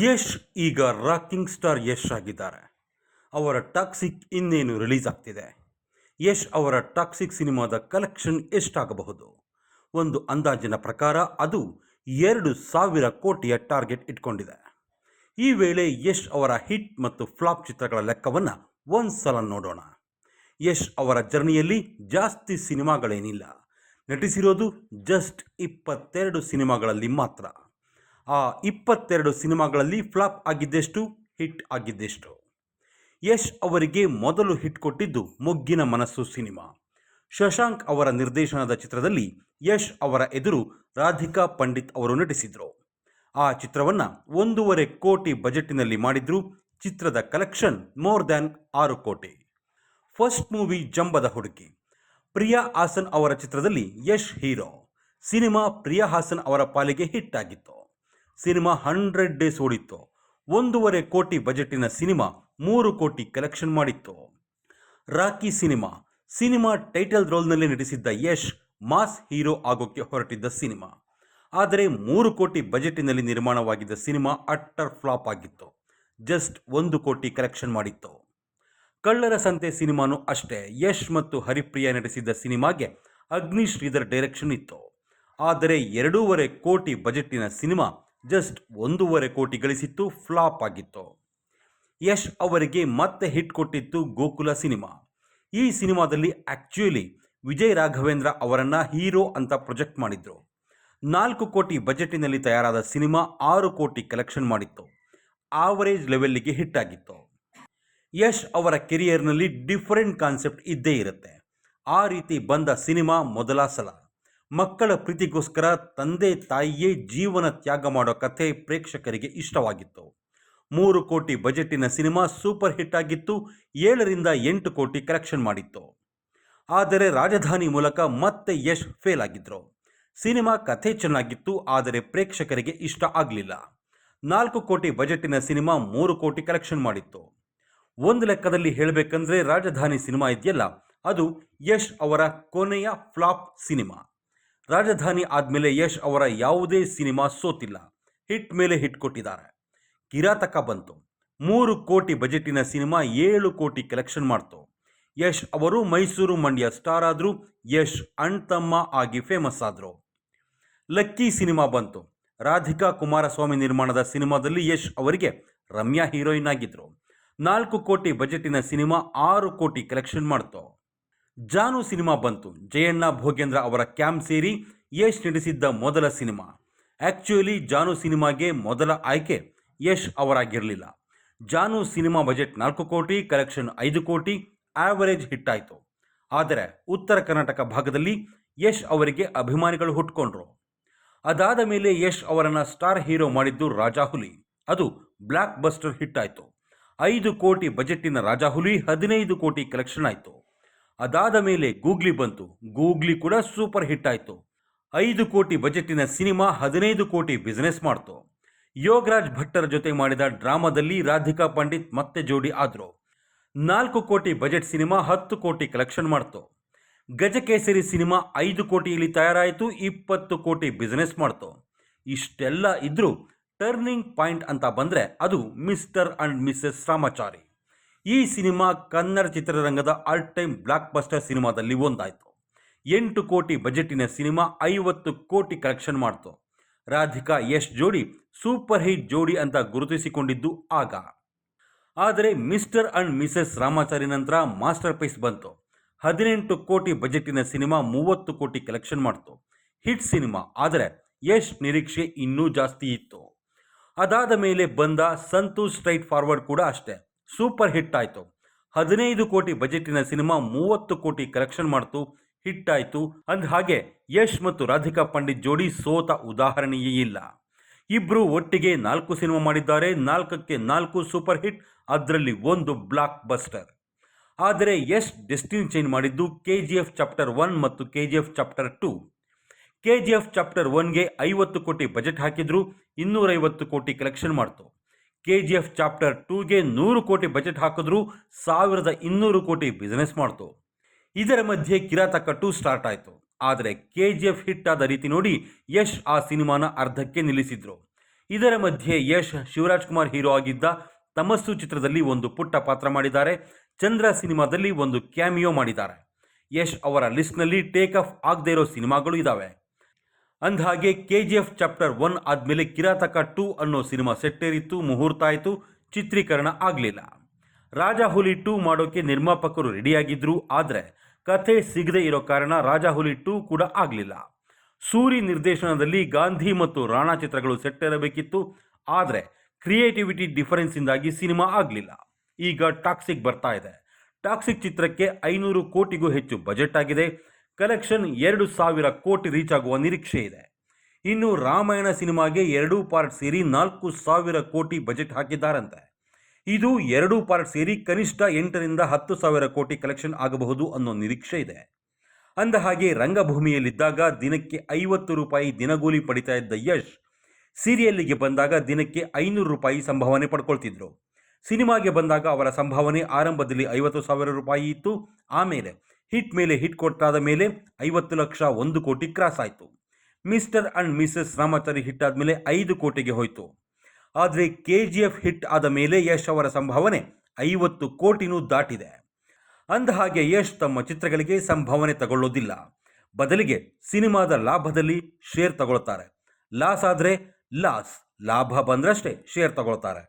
ಯಶ್ ಈಗ rocking star Yash ಆಗಿದ್ದಾರೆ. ಅವರ ಟಾಕ್ಸಿಕ್ ಇನ್ನೇನು ರಿಲೀಸ್ ಆಗ್ತಿದೆ. ಯಶ್ ಅವರ ಟಾಕ್ಸಿಕ್ ಸಿನಿಮಾದ ಕಲೆಕ್ಷನ್ ಎಷ್ಟಾಗಬಹುದು? ಒಂದು ಅಂದಾಜಿನ ಪ್ರಕಾರ ಅದು 2,000 ಕೋಟಿಯ ಟಾರ್ಗೆಟ್ ಇಟ್ಕೊಂಡಿದೆ. ಈ ವೇಳೆ ಯಶ್ ಅವರ ಹಿಟ್ ಮತ್ತು ಫ್ಲಾಪ್ ಚಿತ್ರಗಳ ಲೆಕ್ಕವನ್ನು ಒಂದ್ಸಲ ನೋಡೋಣ. ಯಶ್ ಅವರ ಜರ್ನಿಯಲ್ಲಿ ಜಾಸ್ತಿ ಸಿನಿಮಾಗಳೇನಿಲ್ಲ. ನಟಿಸಿರೋದು ಜಸ್ಟ್ 22 ಸಿನಿಮಾಗಳಲ್ಲಿ ಮಾತ್ರ. ಆ 22 ಸಿನಿಮಾಗಳಲ್ಲಿ ಫ್ಲಾಪ್ ಆಗಿದ್ದೆಷ್ಟು, ಹಿಟ್ ಆಗಿದ್ದೆಷ್ಟು? ಯಶ್ ಅವರಿಗೆ ಮೊದಲು ಹಿಟ್ ಕೊಟ್ಟಿದ್ದು ಮೊಗ್ಗಿನ ಮನಸ್ಸು ಸಿನಿಮಾ. ಶಶಾಂಕ್ ಅವರ ನಿರ್ದೇಶನದ ಚಿತ್ರದಲ್ಲಿ ಯಶ್ ಅವರ ಎದುರು ರಾಧಿಕಾ ಪಂಡಿತ್ ಅವರು ನಟಿಸಿದರು. ಆ ಚಿತ್ರವನ್ನು 1.5 ಕೋಟಿ ಬಜೆಟ್ನಲ್ಲಿ ಮಾಡಿದ್ರು. ಚಿತ್ರದ ಕಲೆಕ್ಷನ್ ಮೋರ್ ದ್ಯಾನ್ 6 ಕೋಟಿ. ಫಸ್ಟ್ ಮೂವಿ ಜಂಬದ ಹುಡುಗಿ. ಪ್ರಿಯಾ ಹಾಸನ್ ಅವರ ಚಿತ್ರದಲ್ಲಿ ಯಶ್ ಹೀರೋ. ಸಿನಿಮಾ ಪ್ರಿಯಾ ಹಾಸನ್ ಅವರ ಪಾಲಿಗೆ ಹಿಟ್ ಆಗಿತ್ತು. Cinema 100 days ಓಡಿತ್ತು. 1.5 ಕೋಟಿ ಬಜೆಟಿನ ಸಿನಿಮಾ 3 ಕೋಟಿ ಕಲೆಕ್ಷನ್ ಮಾಡಿತ್ತು. ರಾಕಿ ಸಿನಿಮಾ ಟೈಟಲ್ ರೋಲ್ನಲ್ಲಿ ನಟಿಸಿದ್ದ ಯಶ್ ಮಾಸ್ ಹೀರೋ ಆಗೋಕ್ಕೆ ಹೊರಟಿದ್ದ ಸಿನಿಮಾ. ಆದರೆ 3 ಕೋಟಿ ಬಜೆಟಿನಲ್ಲಿ ನಿರ್ಮಾಣವಾಗಿದ್ದ ಸಿನಿಮಾ ಅಟ್ಟರ್ ಫ್ಲಾಪ್ ಆಗಿತ್ತು. ಜಸ್ಟ್ 1 ಕೋಟಿ ಕಲೆಕ್ಷನ್ ಮಾಡಿತ್ತು. ಕಳ್ಳರ ಸಂತೆ ಸಿನಿಮಾನೂ ಅಷ್ಟೇ. ಯಶ್ ಮತ್ತು ಹರಿಪ್ರಿಯಾ ನಟಿಸಿದ್ದ ಸಿನಿಮಾಗೆ ಅಗ್ನಿ ಶ್ರೀಧರ್ ಡೈರೆಕ್ಷನ್ ಇತ್ತು. ಆದರೆ 2.5 ಕೋಟಿ ಬಜೆಟಿನ ಸಿನಿಮಾ ಜಸ್ಟ್ 1.5 ಕೋಟಿ ಗಳಿಸಿತ್ತು, ಫ್ಲಾಪ್ ಆಗಿತ್ತು. ಯಶ್ ಅವರಿಗೆ ಮತ್ತೆ ಹಿಟ್ ಕೊಟ್ಟಿತ್ತು ಗೋಕುಲ ಸಿನಿಮಾ. ಈ ಸಿನಿಮಾದಲ್ಲಿ ಆಕ್ಚುಲಿ ವಿಜಯ್ ರಾಘವೇಂದ್ರ ಅವರನ್ನು ಹೀರೋ ಅಂತ ಪ್ರೊಜೆಕ್ಟ್ ಮಾಡಿದ್ರು. 4 ಕೋಟಿ ಬಜೆಟಿನಲ್ಲಿ ತಯಾರಾದ ಸಿನಿಮಾ 6 ಕೋಟಿ ಕಲೆಕ್ಷನ್ ಮಾಡಿತ್ತು. ಆವರೇಜ್ ಲೆವೆಲ್ಗೆ ಹಿಟ್ ಆಗಿತ್ತು. ಯಶ್ ಅವರ ಕೆರಿಯರ್ನಲ್ಲಿ ಡಿಫರೆಂಟ್ ಕಾನ್ಸೆಪ್ಟ್ ಇದ್ದೇ ಇರುತ್ತೆ. ಆ ರೀತಿ ಬಂದ ಸಿನಿಮಾ ಮೊದಲ ಸಲ. ಮಕ್ಕಳ ಪ್ರೀತಿಗೋಸ್ಕರ ತಂದೆ ತಾಯಿಯೇ ಜೀವನ ತ್ಯಾಗ ಮಾಡೋ ಕಥೆ ಪ್ರೇಕ್ಷಕರಿಗೆ ಇಷ್ಟವಾಗಿತ್ತು. 3 ಕೋಟಿ ಬಜೆಟಿನ ಸಿನಿಮಾ ಸೂಪರ್ ಹಿಟ್ ಆಗಿತ್ತು. 7ರಿಂದ 8 ಕೋಟಿ ಕಲೆಕ್ಷನ್ ಮಾಡಿತ್ತು. ಆದರೆ ರಾಜಧಾನಿ ಮೂಲಕ ಮತ್ತೆ ಯಶ್ ಫೇಲ್ ಆಗಿದ್ರು. ಸಿನಿಮಾ ಕಥೆ ಚೆನ್ನಾಗಿತ್ತು, ಆದರೆ ಪ್ರೇಕ್ಷಕರಿಗೆ ಇಷ್ಟ ಆಗಲಿಲ್ಲ. 4 ಕೋಟಿ ಬಜೆಟಿನ ಸಿನಿಮಾ 3 ಕೋಟಿ ಕಲೆಕ್ಷನ್ ಮಾಡಿತ್ತು. ಒಂದು ಲೆಕ್ಕದಲ್ಲಿ ಹೇಳಬೇಕಂದ್ರೆ ರಾಜಧಾನಿ ಸಿನಿಮಾ ಇದೆಯಲ್ಲ, ಅದು ಯಶ್ ಅವರ ಕೊನೆಯ ಫ್ಲಾಪ್ ಸಿನಿಮಾ. ರಾಜಧಾನಿ ಆದಮೇಲೆ ಯಶ್ ಅವರ ಯಾವುದೇ ಸಿನಿಮಾ ಸೋತಿಲ್ಲ. ಹಿಟ್ ಮೇಲೆ ಹಿಟ್ ಕೊಟ್ಟಿದ್ದಾರೆ. ಕಿರಾತಕ ಬಂತು. 3 ಕೋಟಿ ಬಜೆಟಿನ ಸಿನಿಮಾ 7 ಕೋಟಿ ಕಲೆಕ್ಷನ್ ಮಾಡ್ತು. ಯಶ್ ಅವರು ಮೈಸೂರು ಮಂಡ್ಯ ಸ್ಟಾರ್ ಆದರು. ಯಶ್ ಅಣ್ತಮ್ಮ ಆಗಿ ಫೇಮಸ್ ಆದರು. ಲಕ್ಕಿ ಸಿನಿಮಾ ಬಂತು. ರಾಧಿಕಾ ಕುಮಾರಸ್ವಾಮಿ ನಿರ್ಮಾಣದ ಸಿನಿಮಾದಲ್ಲಿ ಯಶ್ ಅವರಿಗೆ ರಮ್ಯಾ ಹೀರೋಯಿನ್ ಆಗಿದ್ರು. 4 ಕೋಟಿ ಬಜೆಟಿನ ಸಿನಿಮಾ 6 ಕೋಟಿ ಕಲೆಕ್ಷನ್ ಮಾಡ್ತು. ಜಾನು ಸಿನಿಮಾ ಬಂತು. ಜಯಣ್ಣ ಭೋಗೇಂದ್ರ ಅವರ ಕ್ಯಾಮ್ ಸೇರಿ ಯಶ್ ನಟಿಸಿದ್ದ ಮೊದಲ ಸಿನಿಮಾ. ಆಕ್ಚುಲಿ ಜಾನು ಸಿನಿಮಾಗೆ ಮೊದಲ ಆಯ್ಕೆ ಯಶ್ ಅವರಾಗಿರಲಿಲ್ಲ. ಜಾನು ಸಿನಿಮಾ ಬಜೆಟ್ 4 ಕೋಟಿ, ಕಲೆಕ್ಷನ್ 5 ಕೋಟಿ, ಆವರೇಜ್ ಹಿಟ್ ಆಯಿತು. ಆದರೆ ಉತ್ತರ ಕರ್ನಾಟಕ ಭಾಗದಲ್ಲಿ ಯಶ್ ಅವರಿಗೆ ಅಭಿಮಾನಿಗಳು ಹುಟ್ಕೊಂಡ್ರು. ಅದಾದ ಮೇಲೆ ಯಶ್ ಅವರನ್ನು ಸ್ಟಾರ್ ಹೀರೋ ಮಾಡಿದ್ದು ರಾಜಾಹುಲಿ. ಅದು ಬ್ಲಾಕ್ ಬಸ್ಟರ್ ಹಿಟ್ ಆಯಿತು. 5 ಕೋಟಿ ಬಜೆಟ್ಟಿನ ರಾಜಾಹುಲಿ 15 ಕೋಟಿ ಕಲೆಕ್ಷನ್ ಆಯಿತು. ಅದಾದ ಮೇಲೆ ಗೂಗ್ಲಿ ಬಂತು. ಗೂಗ್ಲಿ ಕೂಡ ಸೂಪರ್ ಹಿಟ್ ಆಯಿತು. 5 ಕೋಟಿ ಬಜೆಟಿನ ಸಿನಿಮಾ 15 ಕೋಟಿ ಬಿಸ್ನೆಸ್ ಮಾಡ್ತು. ಯೋಗರಾಜ್ ಭಟ್ಟರ ಜೊತೆ ಮಾಡಿದ ಡ್ರಾಮಾದಲ್ಲಿ ರಾಧಿಕಾ ಪಂಡಿತ್ ಮತ್ತೆ ಜೋಡಿ ಆದರು. 4 ಕೋಟಿ ಬಜೆಟ್ ಸಿನಿಮಾ 10 ಕೋಟಿ ಕಲೆಕ್ಷನ್ ಮಾಡ್ತು. ಗಜಕೇಸರಿ ಸಿನಿಮಾ 5 ಕೋಟಿಯಲ್ಲಿ ತಯಾರಾಯಿತು, 20 ಕೋಟಿ ಬಿಸ್ನೆಸ್ ಮಾಡ್ತು. ಇಷ್ಟೆಲ್ಲ ಇದ್ರೂ ಟರ್ನಿಂಗ್ ಪಾಯಿಂಟ್ ಅಂತ ಬಂದರೆ ಅದು ಮಿಸ್ಟರ್ ಅಂಡ್ ಮಿಸೆಸ್ ರಾಮಾಚಾರಿ. ಈ ಸಿನಿಮಾ ಕನ್ನಡ ಚಿತ್ರರಂಗದ ಆಲ್ ಟೈಮ್ ಬ್ಲಾಕ್ ಬಸ್ಟರ್ ಸಿನಿಮಾದಲ್ಲಿ ಒಂದಾಯಿತು. 8 ಕೋಟಿ ಬಜೆಟಿನ ಸಿನಿಮಾ 50 ಕೋಟಿ ಕಲೆಕ್ಷನ್ ಮಾಡ್ತು. ರಾಧಿಕಾ ಯಶ್ ಜೋಡಿ ಸೂಪರ್ ಹಿಟ್ ಜೋಡಿ ಅಂತ ಗುರುತಿಸಿಕೊಂಡಿದ್ದು ಆಗ. ಆದರೆ ಮಿಸ್ಟರ್ ಅಂಡ್ ಮಿಸೆಸ್ ರಾಮಾಚಾರಿ ನಂತರ ಮಾಸ್ಟರ್ ಪೀಸ್ ಬಂತು. 18 ಕೋಟಿ ಬಜೆಟಿನ ಸಿನಿಮಾ 30 ಕೋಟಿ ಕಲೆಕ್ಷನ್ ಮಾಡ್ತು. ಹಿಟ್ ಸಿನಿಮಾ, ಆದರೆ ಯಶ್ ನಿರೀಕ್ಷೆ ಇನ್ನೂ ಜಾಸ್ತಿ ಇತ್ತು. ಅದಾದ ಮೇಲೆ ಬಂದ ಸಂತೋಷ್ ಸ್ಟ್ರೈಟ್ ಫಾರ್ವರ್ಡ್ ಕೂಡ ಅಷ್ಟೇ ಸೂಪರ್ ಹಿಟ್ ಆಯಿತು. 15 ಕೋಟಿ ಬಜೆಟಿನ ಸಿನಿಮಾ 30 ಕೋಟಿ ಕಲೆಕ್ಷನ್ ಮಾಡ್ತು, ಹಿಟ್ ಆಯಿತು. ಅಂದ ಹಾಗೆ ಯಶ್ ಮತ್ತು ರಾಧಿಕಾ ಪಂಡಿತ್ ಜೋಡಿ ಸೋತ ಉದಾಹರಣೆಯೇ ಇಲ್ಲ. ಇಬ್ಬರು ಒಟ್ಟಿಗೆ 4 ಸಿನಿಮಾ ಮಾಡಿದ್ದಾರೆ. 4ಕ್ಕೆ 4 ಸೂಪರ್ ಹಿಟ್, ಅದರಲ್ಲಿ ಒಂದು ಬ್ಲಾಕ್ ಬಸ್ಟರ್. ಆದರೆ ಯಶ್ ಡೆಸ್ಟಿನಿ ಚೇಂಜ್ ಮಾಡಿದ್ದು KGF ಚಾಪ್ಟರ್ 1 ಮತ್ತು KGF ಚಾಪ್ಟರ್ 2. KGF ಚಾಪ್ಟರ್ 1ಗೆ 50 ಕೋಟಿ ಬಜೆಟ್ ಹಾಕಿದ್ರು, 250 ಕೋಟಿ ಕಲೆಕ್ಷನ್ ಮಾಡ್ತು. KGF ಚಾಪ್ಟರ್ 2ಗೆ 100 ಕೋಟಿ ಬಜೆಟ್ ಹಾಕಿದ್ರು, 1200 ಕೋಟಿ ಬಿಸ್ನೆಸ್ ಮಾಡ್ತು. ಇದರ ಮಧ್ಯೆ ಕಿರಾತಕ 2 ಸ್ಟಾರ್ಟ್ ಆಯಿತು. ಆದರೆ KGF ಹಿಟ್ ಆದ ರೀತಿ ನೋಡಿ ಯಶ್ ಆ ಸಿನಿಮಾನ ಅರ್ಧಕ್ಕೆ ನಿಲ್ಲಿಸಿದ್ರು. ಇದರ ಮಧ್ಯೆ ಯಶ್ ಶಿವರಾಜ್ ಕುಮಾರ್ ಹೀರೋ ಆಗಿದ್ದ ತಮಸ್ಸು ಚಿತ್ರದಲ್ಲಿ ಒಂದು ಪುಟ್ಟ ಪಾತ್ರ ಮಾಡಿದ್ದಾರೆ. ಚಂದ್ರ ಸಿನಿಮಾದಲ್ಲಿ ಒಂದು ಕ್ಯಾಮಿಯೋ ಮಾಡಿದ್ದಾರೆ. ಯಶ್ ಅವರ ಲಿಸ್ಟ್ನಲ್ಲಿ ಟೇಕ್ ಆಫ್ ಆಗದೇ ಇರೋ ಸಿನಿಮಾಗಳು ಇದ್ದಾವೆ. ಅಂದಹಾಗೆ KGF ಚಾಪ್ಟರ್ 1 ಆದಮೇಲೆ ಕಿರಾತಕ 2 ಅನ್ನೋ ಸಿನಿಮಾ ಸೆಟ್ಟೇರಿತ್ತು, ಮುಹೂರ್ತ ಆಯಿತು, ಚಿತ್ರೀಕರಣ ಆಗಲಿಲ್ಲ. ರಾಜಾಹುಲಿ 2 ಮಾಡೋಕೆ ನಿರ್ಮಾಪಕರು ರೆಡಿಯಾಗಿದ್ದರು. ಆದರೆ ಕಥೆ ಸಿಗದೆ ಇರೋ ಕಾರಣ ರಾಜಾಹುಲಿ 2 ಕೂಡ ಆಗಲಿಲ್ಲ. ಸೂರಿ ನಿರ್ದೇಶನದಲ್ಲಿ ಗಾಂಧಿ ಮತ್ತು ರಾಣಾ ಚಿತ್ರಗಳು ಸೆಟ್ಟೇರಬೇಕಿತ್ತು. ಆದರೆ ಕ್ರಿಯೇಟಿವಿಟಿ ಡಿಫರೆನ್ಸಿಂದಾಗಿ ಸಿನಿಮಾ ಆಗಲಿಲ್ಲ. ಈಗ ಟಾಕ್ಸಿಕ್ ಬರ್ತಾ ಇದೆ. ಟಾಕ್ಸಿಕ್ ಚಿತ್ರಕ್ಕೆ 500 ಕೋಟಿಗೂ ಹೆಚ್ಚು ಬಜೆಟ್ ಆಗಿದೆ. ಕಲೆಕ್ಷನ್ 2,000 ಕೋಟಿ ರೀಚ್ ಆಗುವ ನಿರೀಕ್ಷೆ ಇದೆ. ಇನ್ನು ರಾಮಾಯಣ ಸಿನಿಮಾಗೆ 2 ಪಾರ್ಟ್ ಸೇರಿ 4,000 ಕೋಟಿ ಬಜೆಟ್ ಹಾಕಿದ್ದಾರಂತೆ. ಇದು 2 ಪಾರ್ಟ್ ಸೇರಿ ಕನಿಷ್ಠ 8ರಿಂದ 10,000 ಕೋಟಿ ಕಲೆಕ್ಷನ್ ಆಗಬಹುದು ಅನ್ನೋ ನಿರೀಕ್ಷೆ ಇದೆ. ಅಂದಹಾಗೆ ರಂಗಭೂಮಿಯಲ್ಲಿದ್ದಾಗ ದಿನಕ್ಕೆ 50 ರೂಪಾಯಿ ದಿನಗೂಲಿ ಪಡಿತಾ ಇದ್ದ ಯಶ್ ಸೀರಿಯಲ್ಲಿಗೆ ಬಂದಾಗ ದಿನಕ್ಕೆ 500 ರೂಪಾಯಿ ಸಂಭಾವನೆ ಪಡ್ಕೊಳ್ತಿದ್ರು. ಸಿನಿಮಾಗೆ ಬಂದಾಗ ಅವರ ಸಂಭಾವನೆ ಆರಂಭದಲ್ಲಿ 50,000 ರೂಪಾಯಿ ಇತ್ತು. ಆಮೇಲೆ ಹಿಟ್ ಮೇಲೆ ಹಿಟ್ ಕೊಟ್ಟಾದ ಮೇಲೆ 50 ಲಕ್ಷ 1 ಕೋಟಿ ಕ್ರಾಸ್ ಆಯಿತು. Mister and Mrs Ramachari hit ಆದಮೇಲೆ 5 ಕೋಟಿಗೆ ಹೋಯಿತು. ಆದರೆ KGF ಹಿಟ್ ಆದ ಮೇಲೆ ಯಶ್ ಅವರ ಸಂಭಾವನೆ 50 ಕೋಟಿನೂ ದಾಟಿದೆ. ಅಂದಹಾಗೆ ಯಶ್ ತಮ್ಮ ಚಿತ್ರಗಳಿಗೆ ಸಂಭಾವನೆ ತಗೊಳ್ಳೋದಿಲ್ಲ. ಬದಲಿಗೆ ಸಿನಿಮಾದ ಲಾಭದಲ್ಲಿ ಶೇರ್ ತಗೊಳ್ತಾರೆ. ಲಾಸ್ ಆದರೆ ಲಾಸ್, ಲಾಭ ಬಂದ್ರಷ್ಟೇ ಶೇರ್ ತಗೊಳ್ತಾರೆ.